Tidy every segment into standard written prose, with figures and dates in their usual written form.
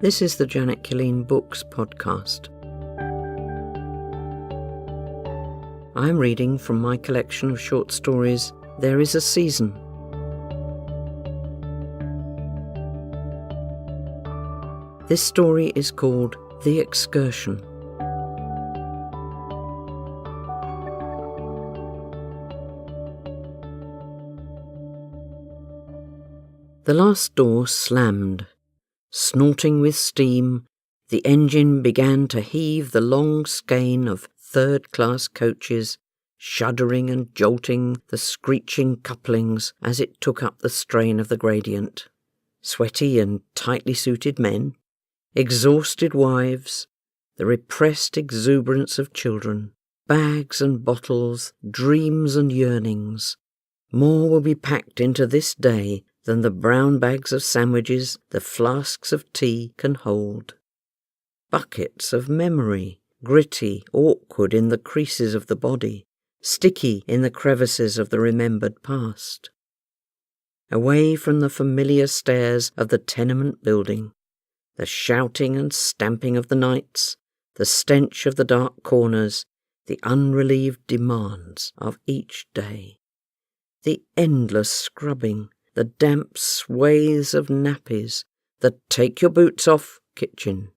This is the Janet Killeen Books podcast. I'm reading from my collection of short stories, There Is a Season. This story is called The Excursion. The last door slammed. Snorting with steam, the engine began to heave the long skein of third-class coaches, shuddering and jolting the screeching couplings as it took up the strain of the gradient. Sweaty and tightly suited men, exhausted wives, the repressed exuberance of children, bags and bottles, dreams and yearnings. More will be packed into this day than the brown bags of sandwiches, the flasks of tea can hold. Buckets of memory, gritty, awkward in the creases of the body, sticky in the crevices of the remembered past. Away from the familiar stairs of the tenement building, the shouting and stamping of the nights, the stench of the dark corners, the unrelieved demands of each day. The endless scrubbing, the damp swathes of nappies, the take-your-boots-off kitchen.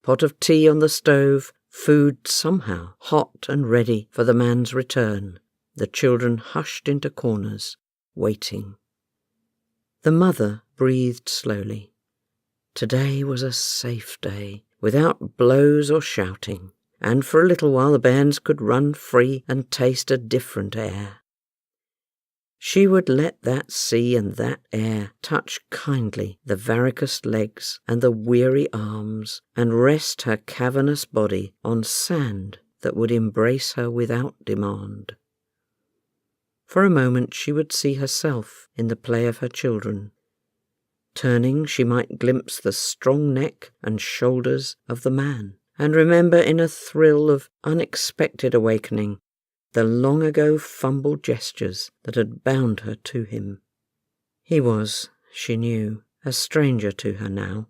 Pot of tea on the stove, food somehow hot and ready for the man's return, the children hushed into corners, waiting. The mother breathed slowly. Today was a safe day, without blows or shouting, and for a little while the bairns could run free and taste a different air. She would let that sea and that air touch kindly the varicose legs and the weary arms, and rest her cavernous body on sand that would embrace her without demand. For a moment she would see herself in the play of her children. Turning, she might glimpse the strong neck and shoulders of the man, and remember in a thrill of unexpected awakening the long-ago fumbled gestures that had bound her to him. He was, she knew, a stranger to her now.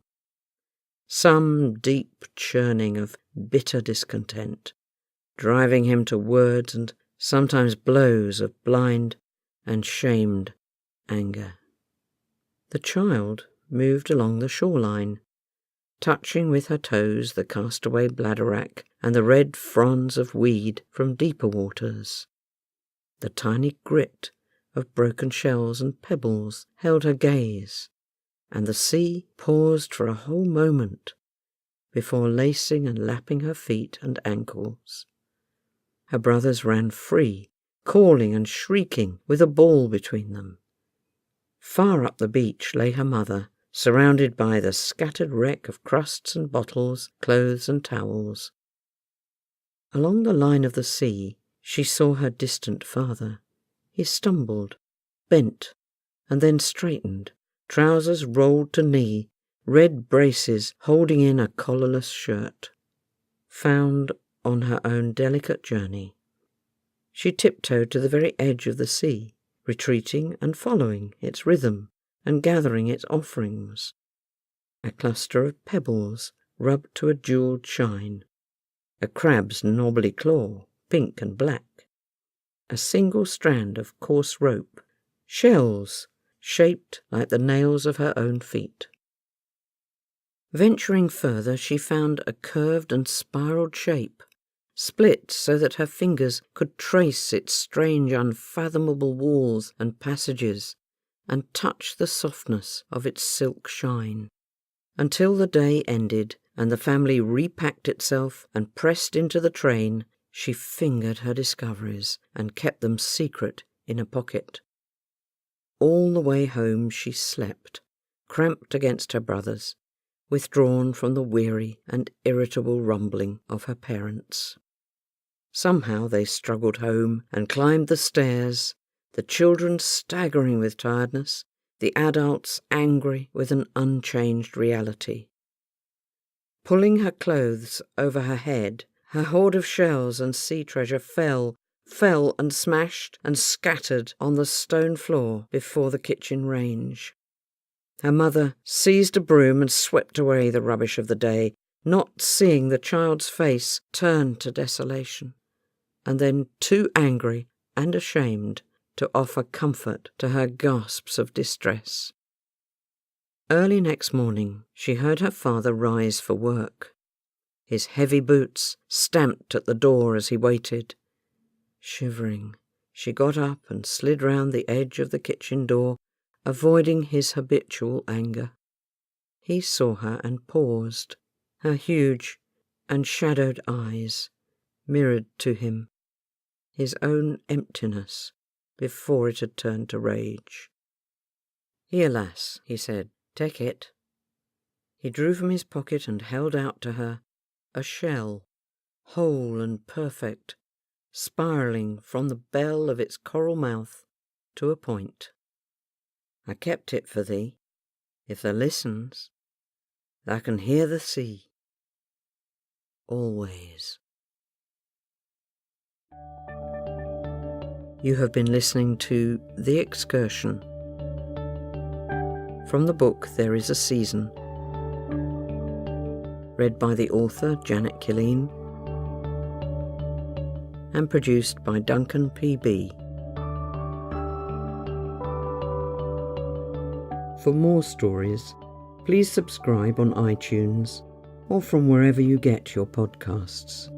Some deep churning of bitter discontent, driving him to words and sometimes blows of blind and shamed anger. The child moved along the shoreline, touching with her toes the castaway bladderwrack and the red fronds of weed from deeper waters. The tiny grit of broken shells and pebbles held her gaze, and the sea paused for a whole moment before lacing and lapping her feet and ankles. Her brothers ran free, calling and shrieking with a ball between them. Far up the beach lay her mother, surrounded by the scattered wreck of crusts and bottles, clothes and towels. Along the line of the sea, she saw her distant father. He stumbled, bent, and then straightened, trousers rolled to knee, red braces holding in a collarless shirt. Found on her own delicate journey, she tiptoed to the very edge of the sea, retreating and following its rhythm and gathering its offerings. A cluster of pebbles rubbed to a jewelled shine, a crab's knobbly claw, pink and black, a single strand of coarse rope, shells shaped like the nails of her own feet. Venturing further, she found a curved and spiraled shape, split so that her fingers could trace its strange unfathomable walls and passages, and touch the softness of its silk shine, until the day ended and the family repacked itself and pressed into the train. She fingered her discoveries and kept them secret in a pocket. All the way home she slept, cramped against her brothers, withdrawn from the weary and irritable rumbling of her parents. Somehow they struggled home and climbed the stairs, the children staggering with tiredness, the adults angry with an unchanged reality. Pulling her clothes over her head, her hoard of shells and sea treasure fell and smashed and scattered on the stone floor before the kitchen range. Her mother seized a broom and swept away the rubbish of the day, not seeing the child's face turn to desolation, and then too angry and ashamed to offer comfort to her gasps of distress. Early next morning, she heard her father rise for work. His heavy boots stamped at the door as he waited. Shivering, she got up and slid round the edge of the kitchen door, avoiding his habitual anger. He saw her and paused, her huge and shadowed eyes mirrored to him, his own emptiness before it had turned to rage. "Here, lass," he said, "take it." He drew from his pocket and held out to her a shell, whole and perfect, spiralling from the bell of its coral mouth to a point. "I kept it for thee. If thou listens, thou can hear the sea. Always." You have been listening to The Excursion. From the book There Is a Season. Read by the author Janet Killeen and produced by Duncan P.B. For more stories, please subscribe on iTunes or from wherever you get your podcasts.